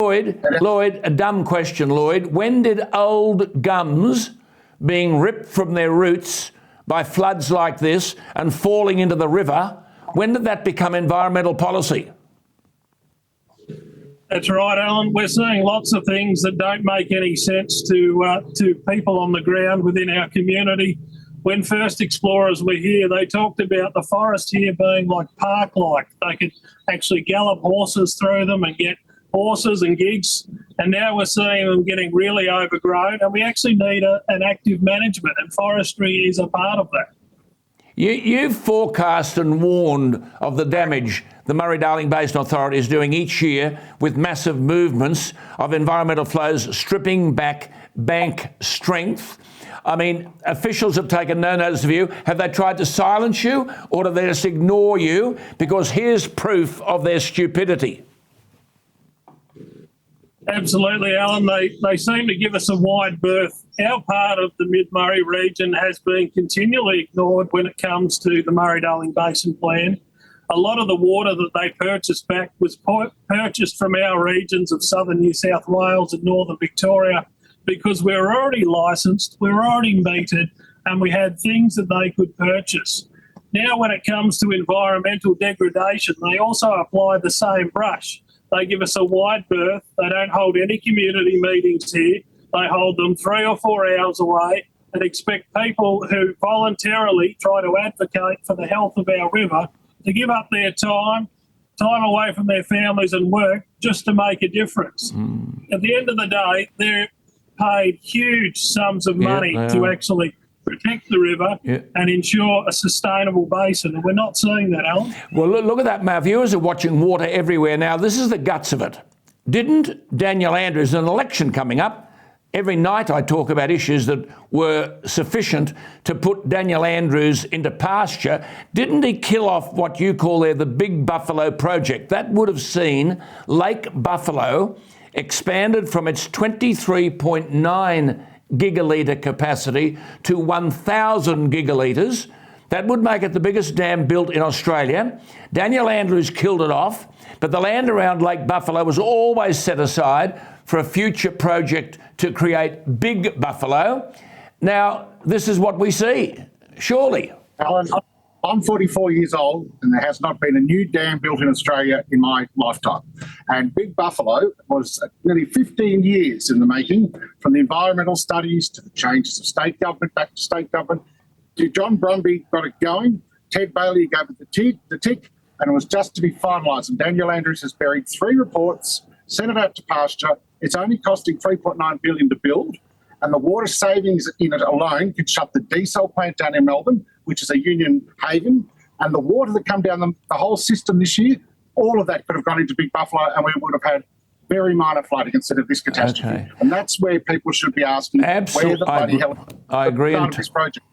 Lloyd, a dumb question, Lloyd. When did old gums being ripped from their roots by floods like this and falling into the river, when did that become environmental policy? That's right, Alan. We're seeing lots of things that don't make any sense to people on the ground within our community. When first explorers were here, they talked about the forest here being like park-like. They could actually gallop horses through them and get horses and gigs, and now we're seeing them getting really overgrown, and we actually need an active management, and forestry is a part of that. You've forecast and warned of the damage the Murray-Darling Basin Authority is doing each year with massive movements of environmental flows, stripping back bank strength. I mean, officials have taken no notice of you. Have they tried to silence you, or do they just ignore you? Because here's proof of their stupidity. Absolutely, Alan. They seem to give us a wide berth. Our part of the Mid-Murray region has been continually ignored when it comes to the Murray-Darling Basin Plan. A lot of the water that they purchased back was purchased from our regions of southern New South Wales and northern Victoria because we were already licensed, we were already metered, and we had things that they could purchase. Now when it comes to environmental degradation, they also apply the same brush. They give us a wide berth. They don't hold any community meetings here. They hold them 3 or 4 hours away and expect people who voluntarily try to advocate for the health of our river to give up their time away from their families and work just to make a difference. At the end of the day, they're paid huge sums of money to actually protect the river and ensure a sustainable basin, and we're not seeing that, Alan. Well, look at that, my viewers are watching water everywhere now. This is the guts of it. Didn't Daniel Andrews, an election coming up, every night I talk about issues that were sufficient to put Daniel Andrews into pasture, didn't he kill off what you call there the Big Buffalo project? That would have seen Lake Buffalo expanded from its 23.9 gigalitre capacity to 1,000 gigalitres. That would make it the biggest dam built in Australia. Daniel Andrews killed it off, but the land around Lake Buffalo was always set aside for a future project to create Big Buffalo. Now, this is what we see, surely. Alan, I'm 44 years old and there has not been a new dam built in Australia in my lifetime. And Big Buffalo was nearly 15 years in the making, from the environmental studies to the changes of state government back to state government. John Brumby got it going, Ted Bailey gave it the tick, and it was just to be finalised. And Daniel Andrews has buried 3 reports, sent it out to pasture. It's only costing $3.9 billion to build. And the water savings in it alone could shut the diesel plant down in Melbourne, which is a union haven, and the water that come down the whole system this year, all of that could have gone into Big Buffalo and we would have had very minor flooding instead of this catastrophe. And that's where people should be asking where the bloody hell I agree. this project.